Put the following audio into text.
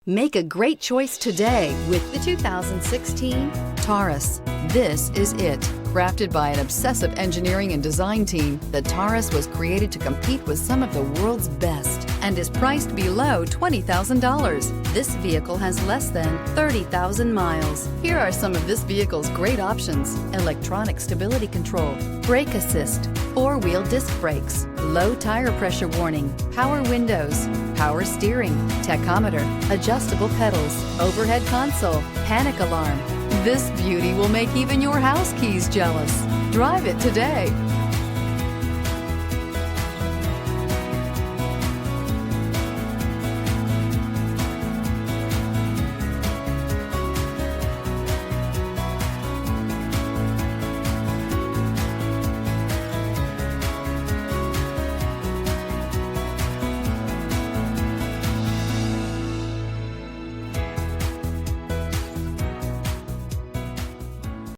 Make a great choice today with the 2016 Taurus. This is it. Crafted by an obsessive engineering and design team, the Taurus was created to compete with some of the world's best and is priced below $20,000. This vehicle has less than 30,000 miles. Here are some of this vehicle's great options: electronic stability control, brake assist, four-wheel disc brakes, low tire pressure warning, power windows, power steering, tachometer, adjustable pedals, overhead console, panic alarm. This beauty will make even your house keys jealous. Drive it today.